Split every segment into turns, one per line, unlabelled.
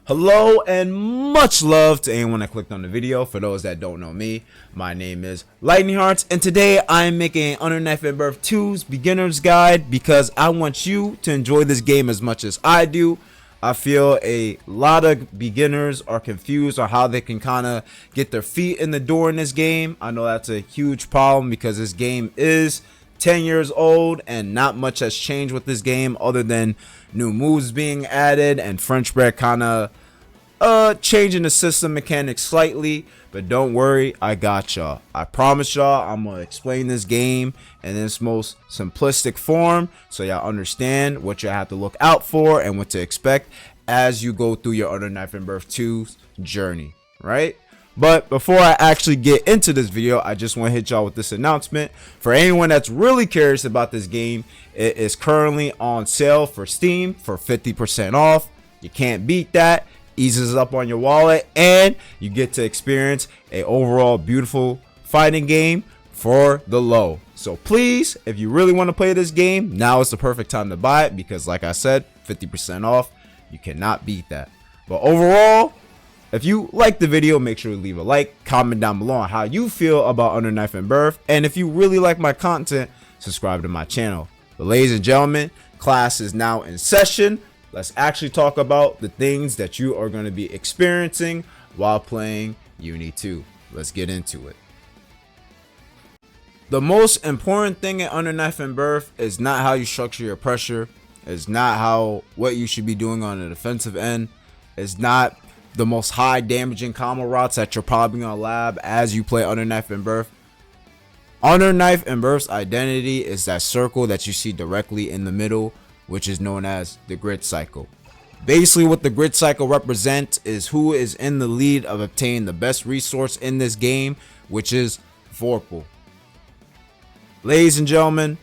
Hello and much love to anyone that clicked on the video. For those that don't know me, my name is Lightning Hearts, and today I am making Under Knife and Birth 2's beginner's guide because I want you to enjoy this game as much as I do. I feel a lot of beginners are confused on how they can kind of get their feet in the door in this game. I know that's a huge problem because this game is 10 years old and not much has changed with this game other than new moves being added and French bread kind of changing the system mechanics slightly. But don't worry, I got y'all. I promise y'all I'm gonna explain this game in its most simplistic form so y'all understand what you have to look out for and what to expect as you go through your Under Knife and Birth 2's journey, right? But before I actually get into this video, I just want to hit y'all with this announcement. For anyone that's really curious about this game, it is currently on sale for Steam for 50% off. You can't beat that. Eases up on your wallet, and you get to experience a overall beautiful fighting game for the low. So please, if you really want to play this game, now is the perfect time to buy it because, like I said, 50% off. You cannot beat that. But overall, if you like the video, make sure to leave a like, comment down below on how you feel about Under Knife and Birth, and if you really like my content, subscribe to my channel. But ladies and gentlemen, class is now in session. Let's actually talk about the things that you are going to be experiencing while playing Uni 2. Let's get into it. The most important thing in Under Knife and Birth is not how you structure your pressure. It's not what you should be doing on the defensive end. It's not the most high damaging combo routes that you're probably gonna lab as you play Under Knife and Birth. Under Knife and Birth's identity is that circle that you see directly in the middle, which is known as the grid cycle. Basically what the grid cycle represents is who is in the lead of obtaining the best resource in this game, which is VOPAL. Ladies and gentlemen,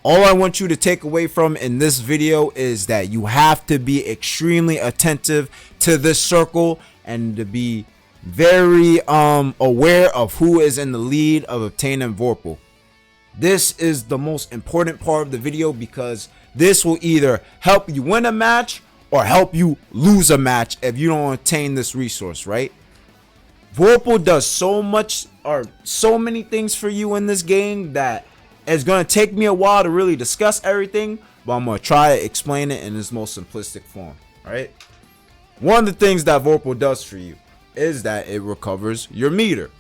all I want you to take away from in this video is that you have to be extremely attentive to this circle and to be very aware of who is in the lead of obtaining VOPAL. This is the most important part of the video because this will either help you win a match or help you lose a match if you don't obtain this resource, right? VOPAL does so much or so many things for you in this game that it's going to take me a while to really discuss everything, but I'm going to try to explain it in its most simplistic form, right? One of the things that VOPAL does for you is that it recovers your meter.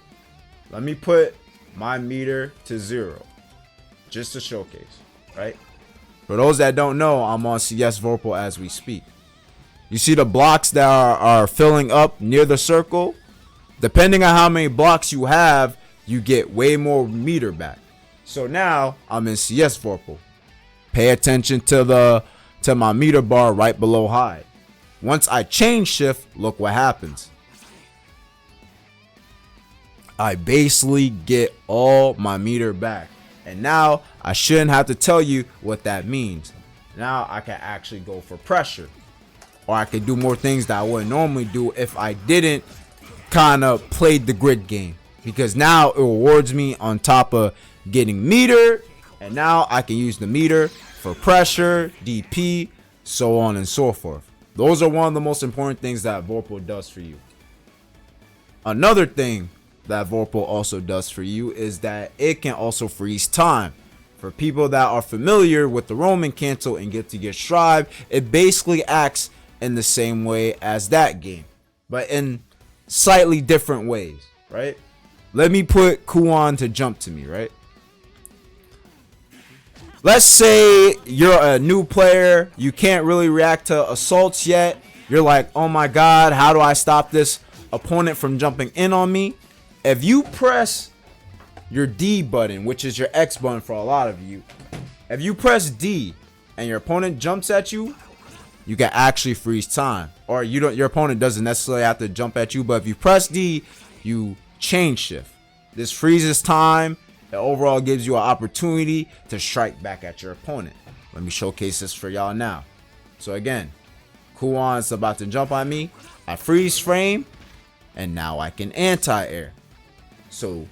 Let me put my meter to 0 just to showcase, right? For those that don't know, I'm on CS VOPAL as we speak. You see the blocks that are filling up near the circle? Depending on how many blocks you have, you get way more meter back. So now I'm in CS VOPAL. Pay attention to my meter bar right below high. Once I change shift, look what happens. I basically get all my meter back. And now I shouldn't have to tell you what that means. Now I can actually go for pressure. Or I can do more things that I wouldn't normally do if I didn't kind of play the grid game. Because now it rewards me on top of getting meter, and now I can use the meter for pressure, DP, so on and so forth. Those are one of the most important things that VOPAL does for you. Another thing that VOPAL also does for you is that it can also freeze time. For people that are familiar with the Roman cancel and get to get Strive, it basically acts in the same way as that game, but in slightly different ways, right? Let me put Kuan to jump to me, right? Let's say you're a new player, you can't really react to assaults yet. You're like, oh my god, how do I stop this opponent from jumping in on me? If you press your D button, which is your X button for a lot of you, if you press D and your opponent jumps at you, you can actually freeze time. Or your opponent doesn't necessarily have to jump at you, but if you press D, you change shift. This freezes time. It overall gives you an opportunity to strike back at your opponent. Let me showcase this for y'all now. So again, Kuan's about to jump on me. I freeze frame, and now I can anti-air. So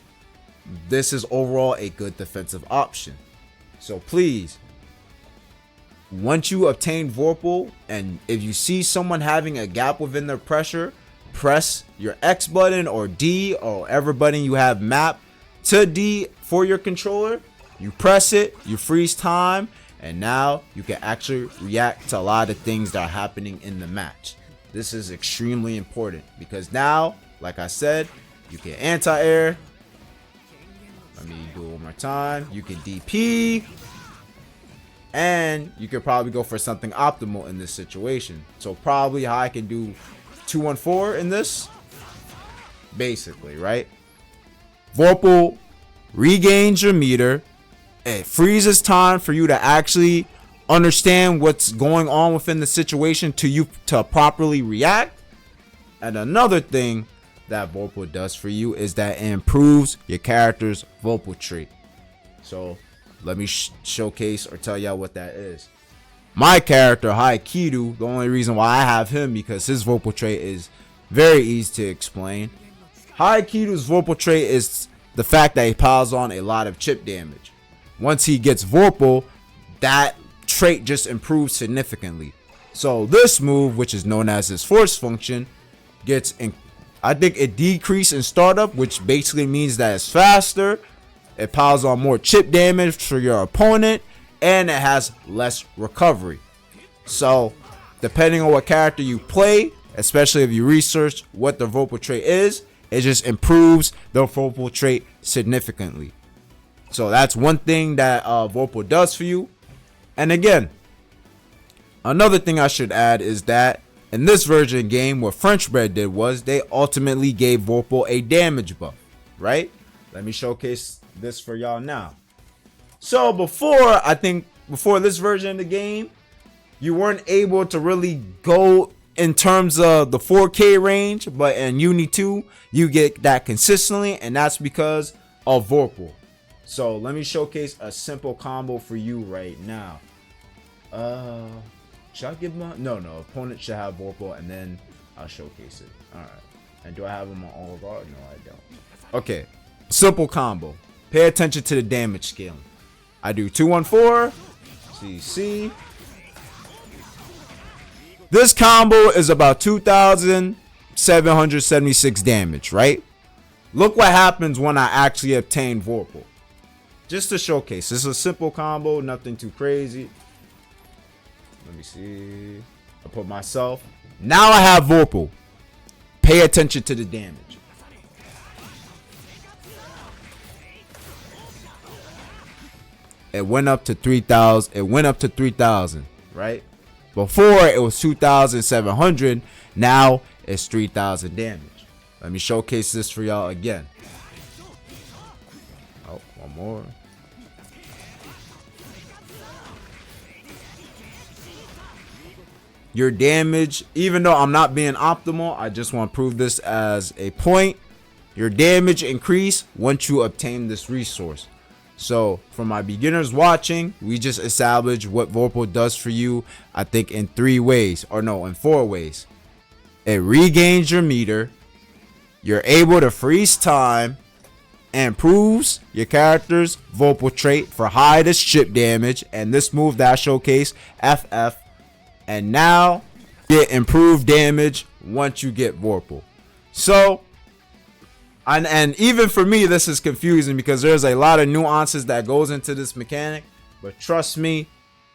this is overall a good defensive option. So please, once you obtain Vorpal, and if you see someone having a gap within their pressure, press your X button or D or whatever button you have mapped to D for your controller. You press it, you freeze time, and now you can actually react to a lot of things that are happening in the match. This is extremely important because now, like I said, you can anti-air. Let me do it one more time. You can DP. And you could probably go for something optimal in this situation. So probably how I can do 2-1-4 in this. Basically, right? Vorpal regains your meter. It freezes time for you to actually understand what's going on within the situation to properly react. And another thing that Vorpal does for you is that it improves your character's VOPAL trait. So let me showcase or tell y'all what that is. My character, Haikidu, the only reason why I have him because his VOPAL trait is very easy to explain. Haikidu's VOPAL trait is the fact that he piles on a lot of chip damage. Once he gets Vorpal, that trait just improves significantly. So this move, which is known as his force function, gets I think it decreases in startup, which basically means that it's faster. It piles on more chip damage for your opponent, and it has less recovery. So depending on what character you play, especially if you research what the VOPAL trait is, it just improves the VOPAL trait significantly. So that's one thing that VOPAL does for you. And again, another thing I should add is that in this version of the game, what French Bread did was they ultimately gave Vorpal a damage buff, right? Let me showcase this for y'all now. So before this version of the game, you weren't able to really go in terms of the 4K range, but in Uni 2, you get that consistently, and that's because of Vorpal. So let me showcase a simple combo for you right now. Should I give him no, opponent should have Vorpal, and then I'll showcase it. Alright. And do I have him on all guard? No, I don't. Okay. Simple combo. Pay attention to the damage scaling. I do 2-1-4. CC. This combo is about 2,776 damage, right? Look what happens when I actually obtain Vorpal. Just to showcase. This is a simple combo, nothing too crazy. Let me see. I put myself. Now I have Vorpal. Pay attention to the damage. It went up to 3,000. It went up to 3,000, right? Before it was 2,700. Now it's 3,000 damage. Let me showcase this for y'all again. Oh, one more. Your damage, even though I'm not being optimal, I just want to prove this as a point. Your damage increase once you obtain this resource. So for my beginners watching, we just established what Vorpal does for you, I think in 3 ways, or no, in 4 ways. It regains your meter. You're able to freeze time. And improves your character's Vorpal trait for highest chip damage. And this move that I showcased, FF. And now get improved damage once you get Vorpal. So and even for me this is confusing because there's a lot of nuances that goes into this mechanic, but trust me,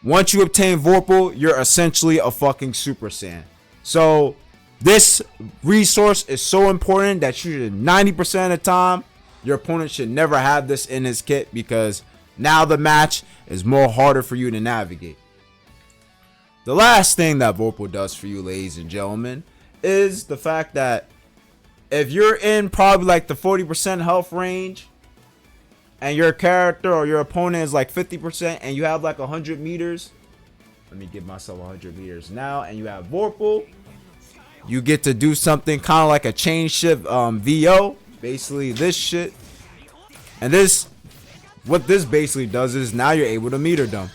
once you obtain Vorpal, you're essentially a fucking Super Saiyan. So this resource is so important that you should 90% of the time your opponent should never have this in his kit, because now the match is more harder for you to navigate. The last thing that Vorpal does for you, ladies and gentlemen, is the fact that if you're in probably like the 40% health range and your character or your opponent is like 50% and you have like 100 meters, let me give myself 100 meters now, and you have Vorpal, you get to do something kind of like a chain shift VO, basically this shit. And this, what this basically does is now you're able to meter dump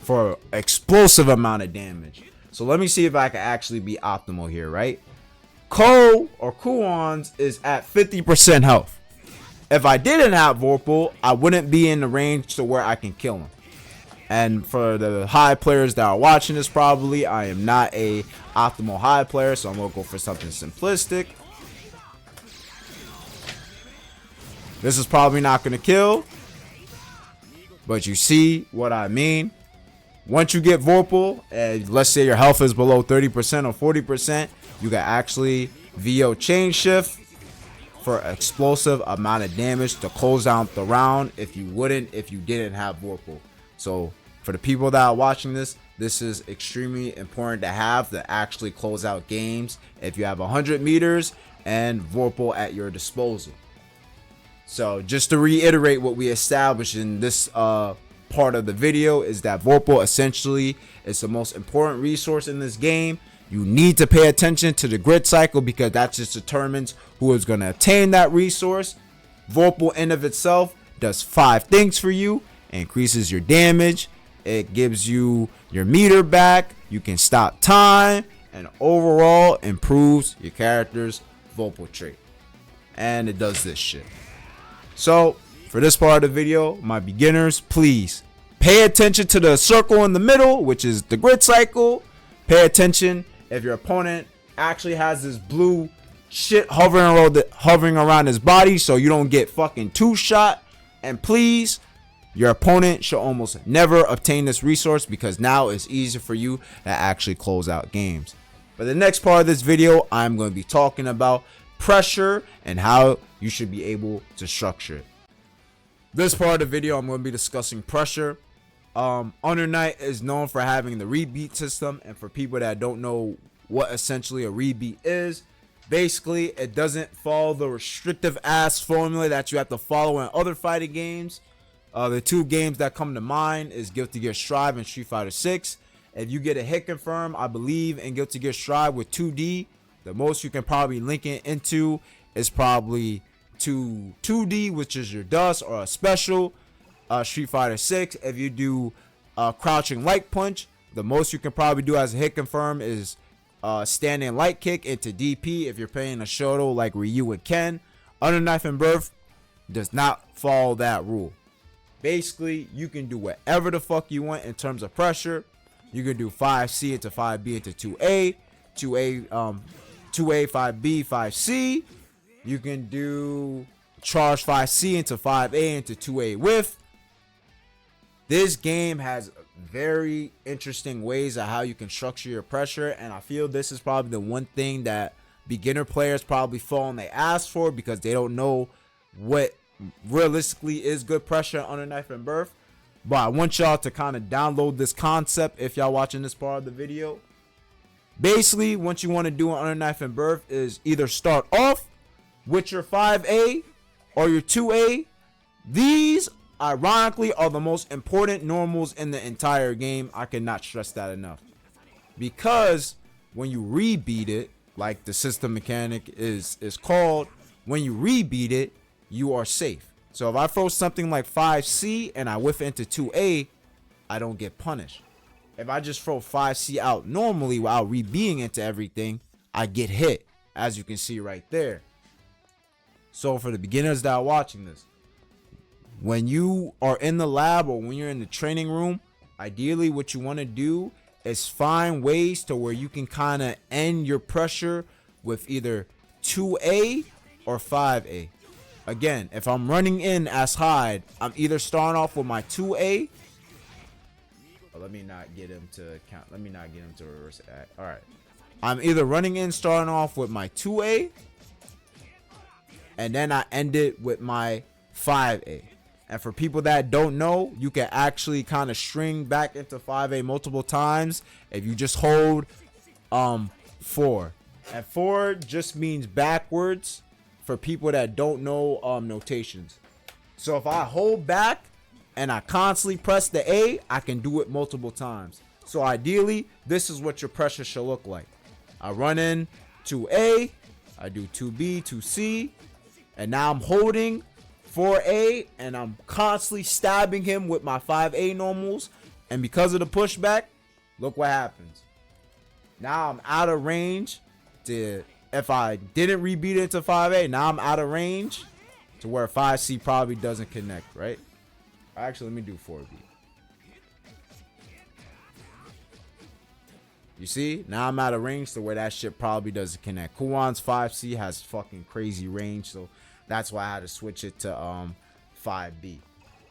for explosive amount of damage. So let me see if I can actually be optimal here, right? Ko or Kuon's is at 50% health. If I didn't have Vorpal, I wouldn't be in the range to where I can kill him. And for the high players that are watching this, probably I am not a optimal high player, so I'm gonna go for something simplistic. This is probably not gonna kill, but you see what I mean. Once you get VOPAL, and let's say your health is below 30% or 40%, you can actually VO chain shift for explosive amount of damage to close out the round if you didn't have VOPAL. So for the people that are watching this, this is extremely important to have to actually close out games if you have 100 meters and VOPAL at your disposal. So just to reiterate what we established in this part of the video is that VOPAL essentially is the most important resource in this game. You need to pay attention to the grid cycle because that just determines who is going to obtain that resource. VOPAL in of itself does 5 things for you. It increases your damage, it gives you your meter back, you can stop time, and overall improves your character's VOPAL trait. And it does this shit. So for this part of the video, my beginners, please pay attention to the circle in the middle, which is the grid cycle. Pay attention if your opponent actually has this blue shit hovering around his body so you don't get fucking 2-shot. And please, your opponent should almost never obtain this resource because now it's easier for you to actually close out games. For the next part of this video, I'm going to be talking about pressure and how you should be able to structure it. This part of the video, I'm going to be discussing pressure. Under Night is known for having the rebeat system, and for people that don't know what essentially a rebeat is, basically it doesn't follow the restrictive ass formula that you have to follow in other fighting games. The 2 games that come to mind is Guilty Gear Strive and Street Fighter 6. If you get a hit confirm, I believe in Guilty Gear Strive with 2D, the most you can probably link it into is probably 2D, which is your dust or a special. Street Fighter 6, if you do crouching light punch, the most you can probably do as a hit confirm is standing light kick into DP if you're playing a Shoto like Ryu and Ken. Under Knife and Birth does not follow that rule. Basically, you can do whatever the fuck you want in terms of pressure. You can do 5C into 5B into 2A, 2A, 5B, 5C. You can do charge 5C into 5A into 2A with. This game has very interesting ways of how you can structure your pressure, and I feel this is probably the one thing that beginner players probably fall on their ass for because they don't know what realistically is good pressure under Knife and Birth. But I want y'all to kind of download this concept if y'all watching this part of the video. Basically, what you want to do on Under Knife and Birth is either start off with your 5A or your 2A. These ironically are the most important normals in the entire game. I cannot stress that enough, because when you rebeat it, like the system mechanic is called, when you rebeat it, you are safe. So if I throw something like 5C and I whiff into 2A, I don't get punished. If I just throw 5C out normally without rebeating into everything, I get hit, as you can see right there. So for the beginners that are watching this, when you are in the lab or when you're in the training room, ideally what you want to do is find ways to where you can kind of end your pressure with either 2A or 5A. Again, if I'm running in as Hyde, I'm either starting off with my 2A. Oh, let me not get him to count. Let me not get him to reverse it. All right. I'm either running in, starting off with my 2A, and then I end it with my 5A. And for people that don't know, you can actually kind of string back into 5A multiple times if you just hold 4. And 4 just means backwards for people that don't know notations. So if I hold back and I constantly press the A, I can do it multiple times. So ideally, this is what your pressure should look like. I run in 2A, I do 2B, 2C, and now I'm holding 4A and I'm constantly stabbing him with my 5A normals. And because of the pushback, look what happens. Now I'm out of range to, if I didn't rebeat it into 5A, now I'm out of range to where 5C probably doesn't connect, right? Actually, let me do 4B. You see, now I'm out of range to where that shit probably doesn't connect. Kuwan's 5C has fucking crazy range, so that's why I had to switch it to 5B.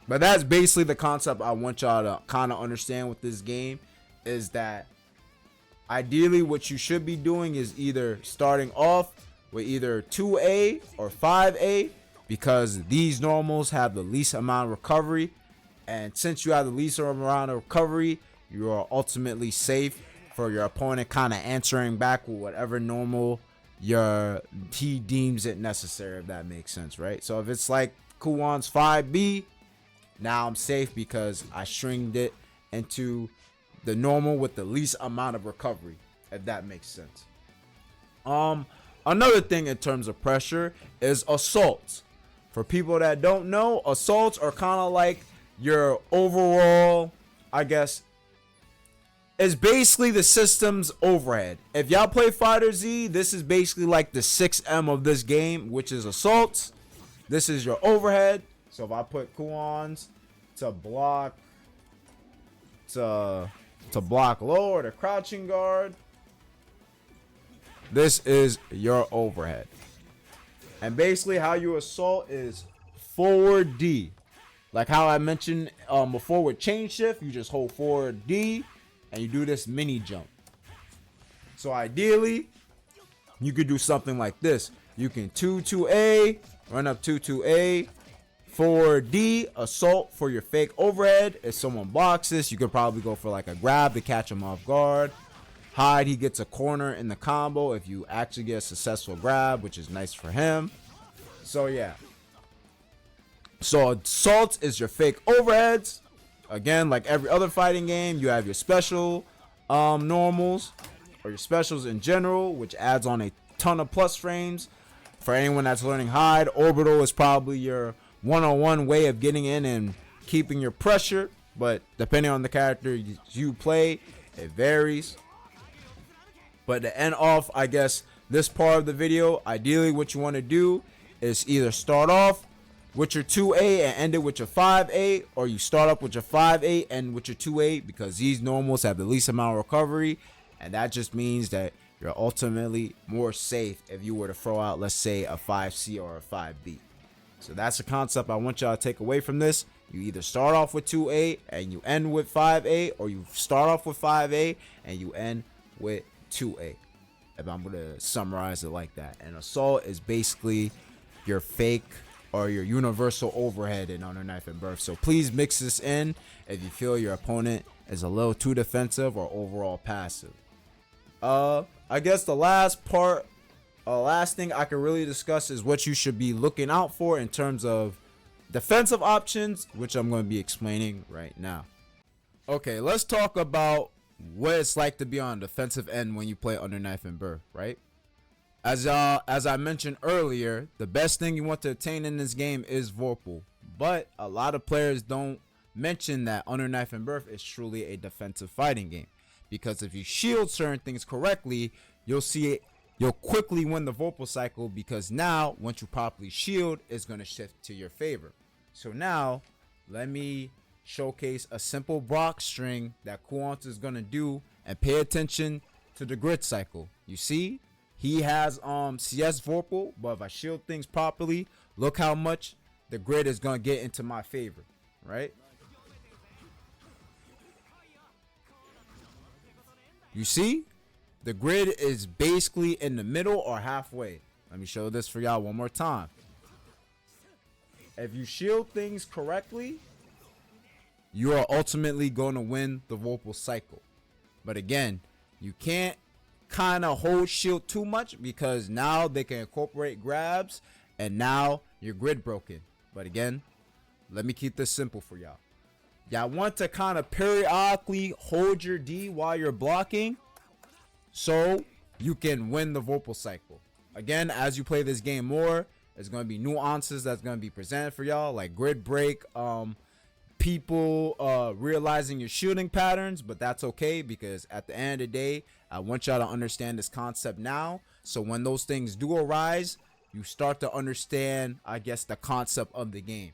But that's basically the concept I want y'all to kind of understand with this game, is that ideally what you should be doing is either starting off with either 2A or 5A, because these normals have the least amount of recovery, and since you have the least amount of recovery, you are ultimately safe for your opponent kind of answering back with whatever normal he deems it necessary, if that makes sense, right? So if it's like Kuwan's 5B, now I'm safe because I stringed it into the normal with the least amount of recovery, if that makes sense. Another thing in terms of pressure is assaults. For people that don't know, assaults are kind of like your overall, I guess, is basically the system's overhead. If y'all play Fighter Z, this is basically like the 6M of this game, which is assaults. This is your overhead. So if I put Kuwan's to block low or the crouching guard, this is your overhead. And basically how you assault is forward D. Like how I mentioned before with chain shift, you just hold forward D and you do this mini jump. So ideally, you could do something like this. You can 2-2A, run up 2-2A, forward D, assault for your fake overhead. If someone blocks this, you could probably go for like a grab to catch him off guard. Hide, he gets a corner in the combo if you actually get a successful grab, which is nice for him. So yeah. So assault is your fake overheads. Again, like every other fighting game, you have your special normals or your specials in general, which adds on a ton of plus frames. For anyone that's learning hide, orbital is probably your one-on-one way of getting in and keeping your pressure, but depending on the character you play, it varies. But to end off, I guess, this part of the video, ideally what you want to do is either start off with your 2A and end it with your 5A, or you start up with your 5A and end with your 2A, because these normals have the least amount of recovery, and that just means that you're ultimately more safe if you were to throw out, let's say, a 5C or a 5B. So that's the concept I want y'all to take away from this. You either start off with 2A and you end with 5A, or you start off with 5A and you end with 2A, if I'm going to summarize it like that. And assault is basically your fake or your universal overhead in Under Knife and Birth. So please mix this in if you feel your opponent is a little too defensive or overall passive. I guess the last thing I can really discuss is what you should be looking out for in terms of defensive options, which I'm going to be explaining right now. Okay, let's talk about what it's like to be on the defensive end when you play Under Knife and Birth, right? As I mentioned earlier, the best thing you want to attain in this game is VOPAL, but a lot of players don't mention that Under Knife and Birth is truly a defensive fighting game, because if you shield certain things correctly, you'll quickly win the VOPAL cycle, because now once you properly shield, it's going to shift to your favor. So now let me showcase a simple block string that Kuwan's is going to do, and pay attention to the grid cycle. You see, he has CS VOPAL, but if I shield things properly, look how much the grid is going to get into my favor, right? You see, the grid is basically in the middle or halfway. Let me show this for y'all one more time. If you shield things correctly, you are ultimately going to win the VOPAL cycle. But again, you can't kind of hold shield too much, because now they can incorporate grabs and now your grid broken. But again, let me keep this simple for y'all. Y'all want to kind of periodically hold your D while you're blocking, so you can win the VOPAL cycle. Again, as you play this game more, there's going to be nuances that's going to be presented for y'all, like grid break, people realizing your shooting patterns, but that's okay, because at the end of the day, I want y'all to understand this concept now, so when those things do arise, you start to understand, I guess, the concept of the game.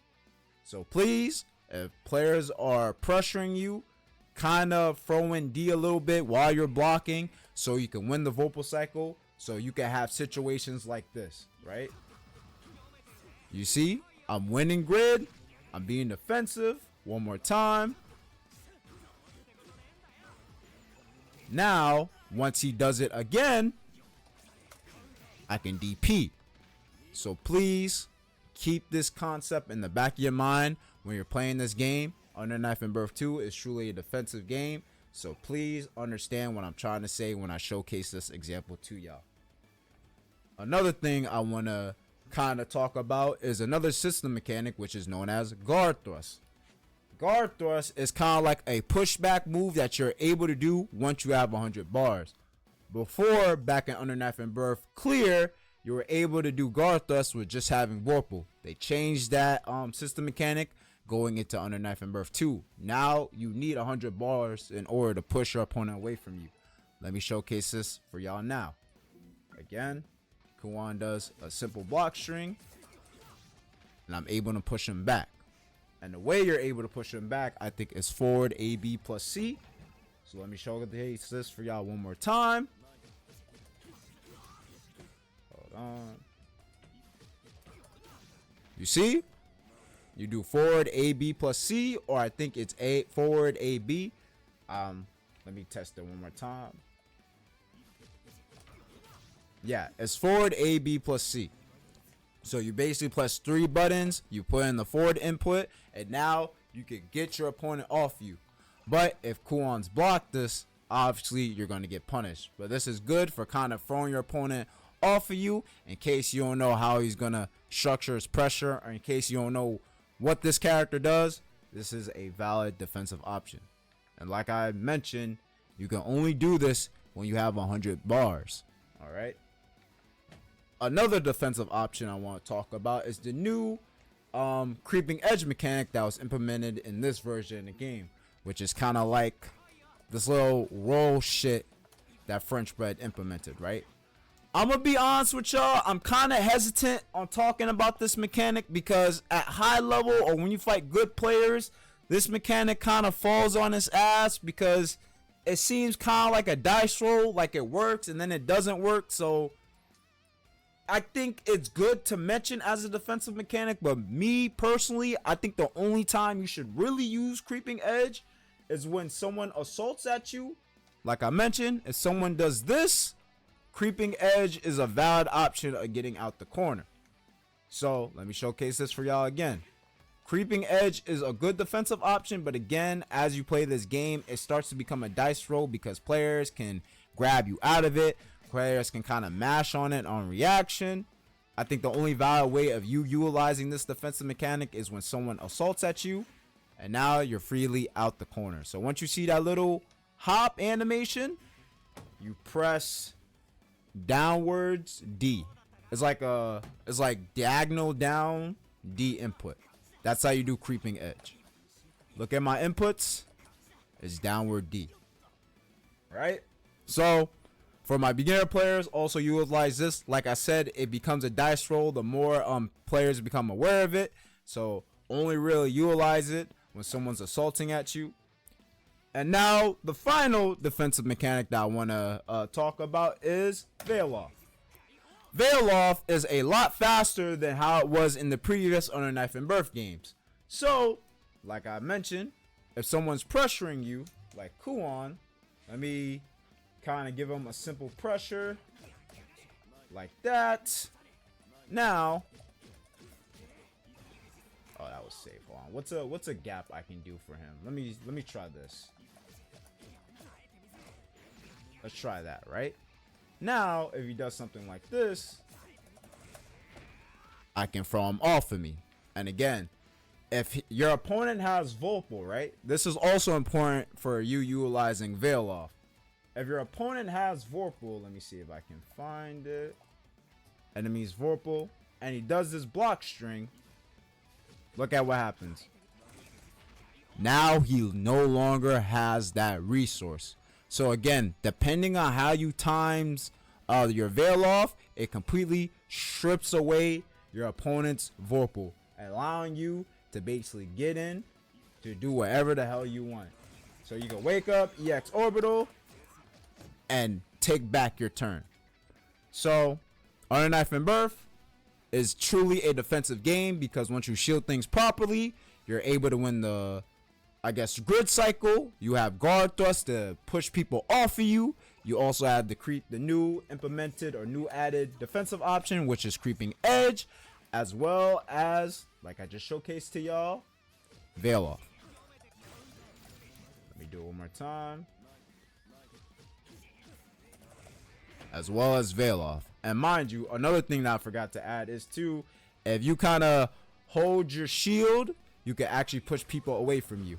So please, if players are pressuring you, kind of throw in D a little bit while you're blocking so you can win the VOPAL cycle, so you can have situations like this, right? You see, I'm winning grid, I'm being defensive. One more time. Now, once he does it again, I can DP. So please keep this concept in the back of your mind when you're playing this game. Under Knife and Birth 2 is truly a defensive game. So please understand what I'm trying to say when I showcase this example to y'all. Another thing I want to kind of talk about is another system mechanic, which is known as guard thrust. Guard thrust is kind of like a pushback move that you're able to do once you have 100 bars. Before, back in Under Knife and Birth Clear, you were able to do guard thrust with just having VOPAL. They changed that system mechanic going into Under Knife and Birth 2. Now you need 100 bars in order to push your opponent away from you. Let me showcase this for y'all now. Again, Kuan does a simple block string, and I'm able to push him back. And the way you're able to push him back, I think, is forward AB plus C. So let me showcase this for y'all one more time. Hold on. You see? You do forward AB plus C, or I think it's A forward AB. Let me test it one more time. Yeah, it's forward AB plus C. So you basically press 3 buttons, you put in the forward input, and now you can get your opponent off you. But if Kuan's blocked this, obviously you're going to get punished. But this is good for kind of throwing your opponent off of you in case you don't know how he's going to structure his pressure, or in case you don't know what this character does. This is a valid defensive option. And like I mentioned, you can only do this when you have 100 bars. All right. Another defensive option I want to talk about is the new creeping edge mechanic that was implemented in this version of the game, which is kind of like this little roll shit that French Bread implemented, right? I'm gonna be honest with y'all, I'm kind of hesitant on talking about this mechanic because at high level, or when you fight good players, this mechanic kind of falls on its ass because it seems kind of like a dice roll, like it works and then it doesn't work. So I think it's good to mention as a defensive mechanic, but me personally, I think the only time you should really use creeping edge is when someone assaults at you. Like I mentioned, if someone does this, creeping edge is a valid option of getting out the corner. So let me showcase this for y'all again. Creeping edge is a good defensive option, but again, as you play this game, it starts to become a dice roll because players can grab you out of it. Players can kind of mash on it on reaction. I think the only valid way of you utilizing this defensive mechanic is when someone assaults at you, and now you're freely out the corner. So once you see that little hop animation, you press downwards D. It's like diagonal down D input. That's how you do creeping edge. Look at my inputs. It's downward D. Right? So for my beginner players, also utilize this. Like I said, it becomes a dice roll the more players become aware of it. So only really utilize it when someone's assaulting at you. And now the final defensive mechanic that I want to talk about is Veil Off. Veil Off is a lot faster than how it was in the previous Under Knife and Birth games. So, like I mentioned, if someone's pressuring you, like Kuan, let me kind of give him a simple pressure like that. Now, oh, that was safe. Hold on. What's a gap I can do for him? Let me try this. Let's try that, right? Now, if he does something like this, I can throw him off of me. And again, if your opponent has VOPAL, right? This is also important for you utilizing Veil Off. If your opponent has VOPAL, let me see if I can find it. Enemy's VOPAL, and he does this block string. Look at what happens. Now he no longer has that resource. So again, depending on how you times your Veil Off, it completely strips away your opponent's VOPAL, allowing you to basically get in to do whatever the hell you want. So you can wake up, EX orbital, and take back your turn. So Under Knife and Birth is truly a defensive game because once you shield things properly, you're able to win the, I guess, grid cycle. You have guard thrust to push people off of you. You also have the new implemented or new added defensive option, which is creeping edge, as well as, like I just showcased to y'all, veil off. Let me do it one more time. As well as veil off. And mind you, another thing that I forgot to add is too, if you kind of hold your shield, you can actually push people away from you.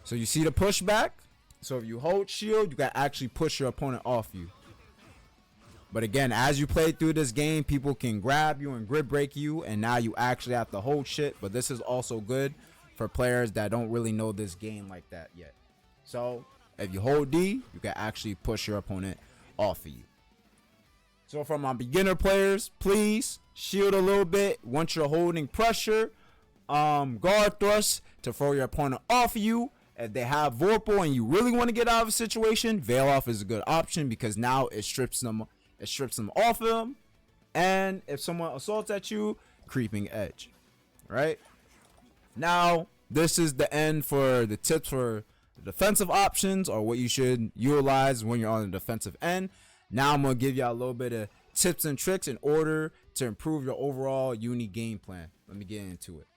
So you see the pushback? So if you hold shield, you can actually push your opponent off you. But again, as you play through this game, people can grab you and grid break you, and now you actually have to hold shit. But this is also good for players that don't really know this game like that yet. So if you hold D, you can actually push your opponent off of you. So for my beginner players, please shield a little bit once you're holding pressure. Guard thrust to throw your opponent off of you. If they have VOPAL and you really want to get out of a situation, veil off is a good option because now it strips them off of them. And if someone assaults at you, creeping edge. Right? Now, this is the end for the tips for the defensive options or what you should utilize when you're on the defensive end. Now I'm going to give y'all a little bit of tips and tricks in order to improve your overall uni game plan. Let me get into it.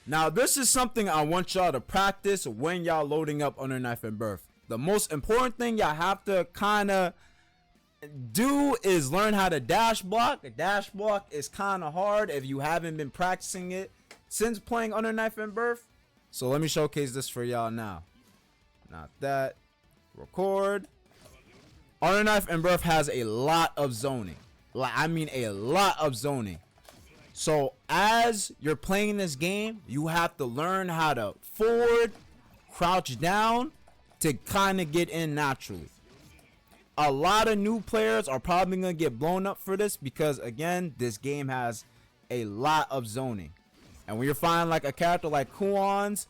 Now this is something I want y'all to practice when y'all loading up Under Knife and Birth. The most important thing y'all have to kind of do is learn how to dash block. A dash block is kind of hard if you haven't been practicing it since playing Under Knife and Birth. So let me showcase this for y'all now. Not that. Record. Under Knife and Birth has a lot of zoning. I mean a lot of zoning. So as you're playing this game, you have to learn how to forward, crouch down to kind of get in naturally. A lot of new players are probably going to get blown up for this because again, this game has a lot of zoning. And when you're finding like a character like Kuon's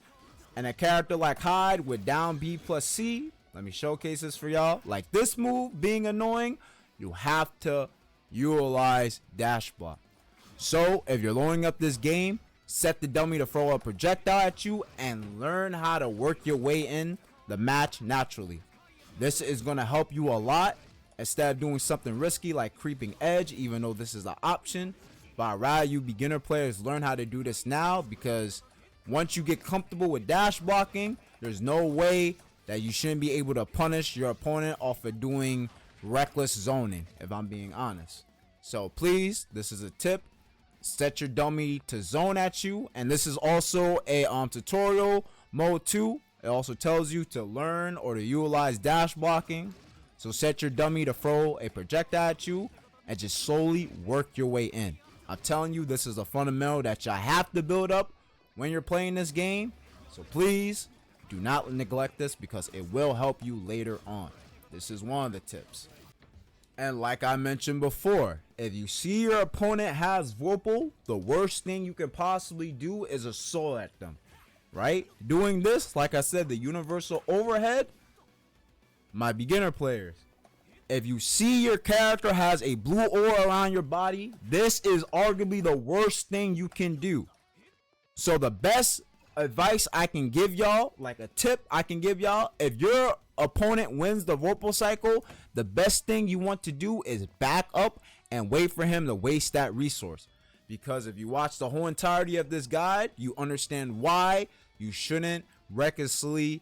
and a character like Hyde with down B plus C, let me showcase this for y'all. Like this move being annoying, you have to utilize dash block. So if you're loading up this game, set the dummy to throw a projectile at you and learn how to work your way in the match naturally. This is going to help you a lot instead of doing something risky like creeping edge, even though this is an option. But I'd rather you beginner players learn how to do this now because once you get comfortable with dash blocking, there's no way that you shouldn't be able to punish your opponent off of doing reckless zoning, if I'm being honest. So please, this is a tip. Set your dummy to zone at you, and this is also a tutorial mode 2. It also tells you to learn or to utilize dash blocking. So set your dummy to throw a projectile at you and just slowly work your way in. I'm telling you, this is a fundamental that you have to build up when you're playing this game. So please do not neglect this because it will help you later on. This is one of the tips. And like I mentioned before, if you see your opponent has VOPAL, the worst thing you can possibly do is assault at them. Right? Doing this, like I said, the universal overhead, my beginner players, if you see your character has a blue aura around your body, this is arguably the worst thing you can do. So the best advice I can give y'all, like a tip I can give y'all, if your opponent wins the VOPAL cycle, the best thing you want to do is back up and wait for him to waste that resource. Because if you watch the whole entirety of this guide, you understand why you shouldn't recklessly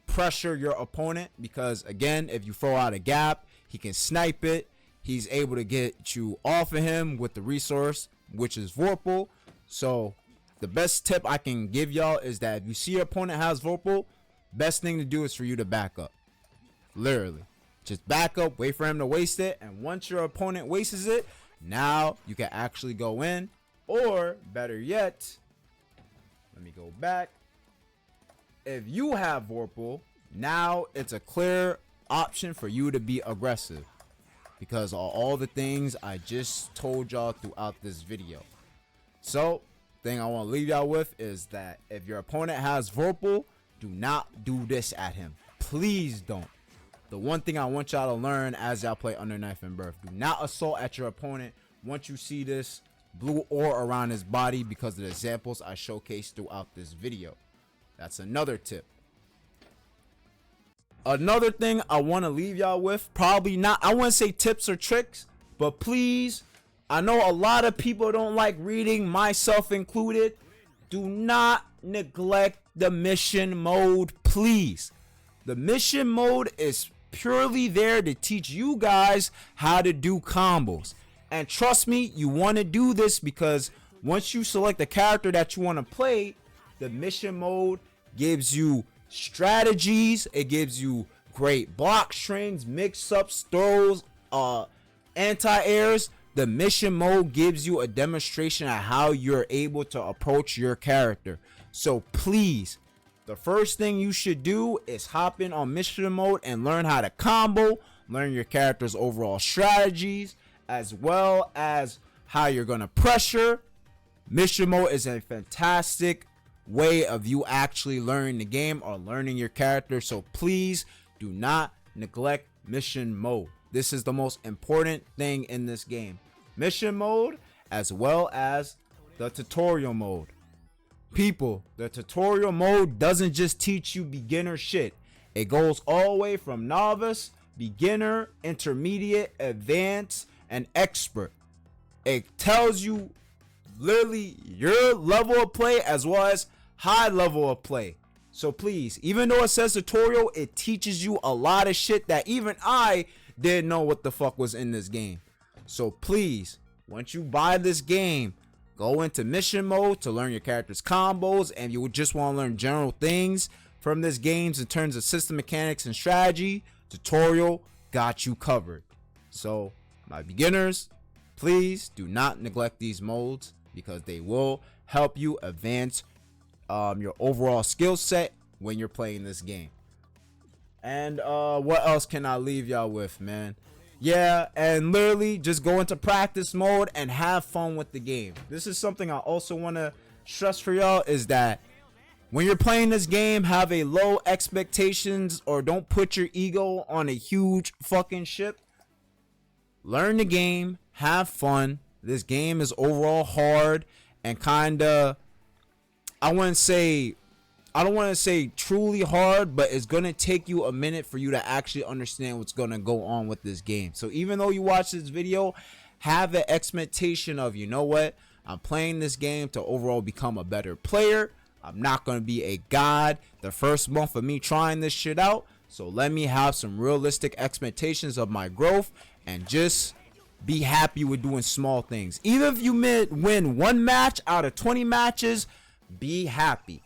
pressure your opponent. Because again, if you throw out a gap, he can snipe it. He's able to get you off of him with the resource, which is VOPAL. So the best tip I can give y'all is that if you see your opponent has VOPAL, best thing to do is for you to back up. Literally. Just back up, wait for him to waste it, and once your opponent wastes it, now you can actually go in. Or better yet, let me go back. If you have VOPAL, now it's a clear option for you to be aggressive because of all the things I just told y'all throughout this video. So thing I want to leave y'all with is that if your opponent has VOPAL, do not do this at him. Please don't. The one thing I want y'all to learn as y'all play Under Knife and Birth, do not assault at your opponent once you see this blue ore around his body, because of the examples I showcased throughout this video. That's another tip. Another thing I want to leave y'all with, probably not, I wouldn't say tips or tricks, but please, I know a lot of people don't like reading, myself included. Do not neglect the mission mode, please. The mission mode is purely there to teach you guys how to do combos. And trust me, you want to do this because once you select the character that you want to play, the mission mode gives you strategies. It gives you great block strings, mix-ups, throws, anti-airs. The mission mode gives you a demonstration of how you're able to approach your character. So please, the first thing you should do is hop in on mission mode and learn how to combo, learn your character's overall strategies, as well as how you're going to pressure. Mission mode is a fantastic way of you actually learning the game or learning your character. So please do not neglect mission mode. This is the most important thing in this game. Mission mode as well as the tutorial mode. People, the tutorial mode doesn't just teach you beginner shit. It goes all the way from novice, beginner, intermediate, advanced, and expert. It tells you literally your level of play as well as high level of play. So please, even though it says tutorial, it teaches you a lot of shit that even I didn't know what the fuck was in this game. So please, once you buy this game, go into mission mode to learn your character's combos, and you would just want to learn general things from this game in terms of system mechanics and strategy. Tutorial got you covered. So my beginners, please do not neglect these modes because they will help you advance your overall skill set when you're playing this game. And what else can I leave y'all with, man? Yeah, and literally just go into practice mode and have fun with the game. This is something I also want to stress for y'all, is that when you're playing this game, have a low expectations or don't put your ego on a huge fucking ship. Learn the game, have fun. This game is overall hard and kinda, I don't want to say truly hard, but it's gonna take you a minute for you to actually understand what's gonna go on with this game. So even though you watch this video, have an expectation of, you know what, I'm playing this game to overall become a better player. I'm not gonna be a god the first month of me trying this shit out. So let me have some realistic expectations of my growth and just be happy with doing small things. Even if you win one match out of 20 matches, be happy.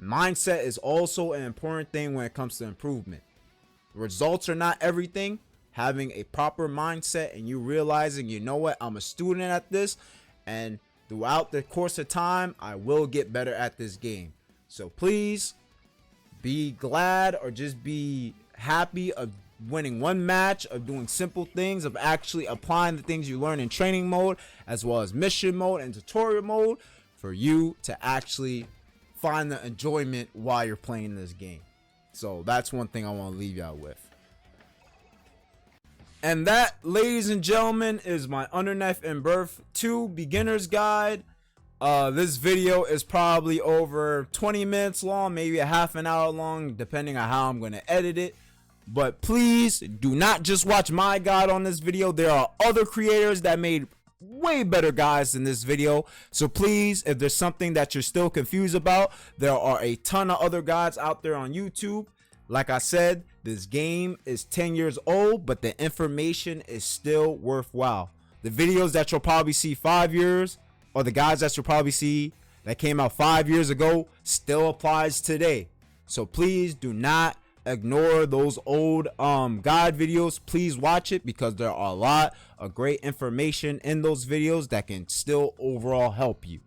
Mindset is also an important thing when it comes to improvement. Results are not everything. Having a proper mindset and you realizing, you know what, I'm a student at this, and throughout the course of time, I will get better at this game. So please be glad or just be happy of winning one match, of doing simple things, of actually applying the things you learn in training mode as well as mission mode and tutorial mode for you to actually find the enjoyment while you're playing this game. So that's one thing I want to leave y'all with. And that, ladies and gentlemen, is my Under Knife and Birth 2 beginner's guide. This video is probably over 20 minutes long, maybe a half an hour long, depending on how I'm going to edit it. But please do not just watch my guide on this video. There are other creators that made way better guides than this video. So please, if there's something that you're still confused about, there are a ton of other guides out there on YouTube. Like I said, this game is 10 years old, but the information is still worthwhile. The videos that you'll probably see 5 years, or the guides that you'll probably see that came out 5 years ago, still applies today. So please do not ignore those old guide videos. Please watch it because there are a lot of great information in those videos that can still overall help you.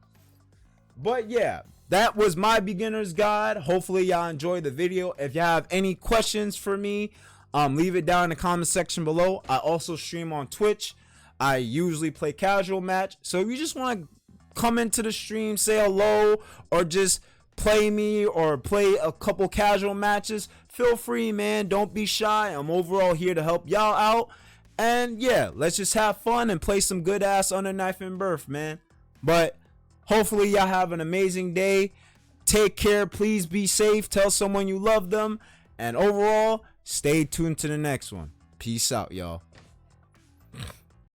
But yeah, that was my beginner's guide. Hopefully y'all enjoyed the video. If you have any questions for me, leave it down in the comment section below. I also stream on Twitch. I usually play casual match. So if you just want to come into the stream, say hello, or just play me or play a couple casual matches, feel free, man. Don't be shy. I'm overall here to help y'all out. And yeah, let's just have fun and play some good ass Under Knife and Birth, man. But hopefully y'all have an amazing day. Take care. Please be safe. Tell someone you love them. And overall, stay tuned to the next one. Peace out, y'all.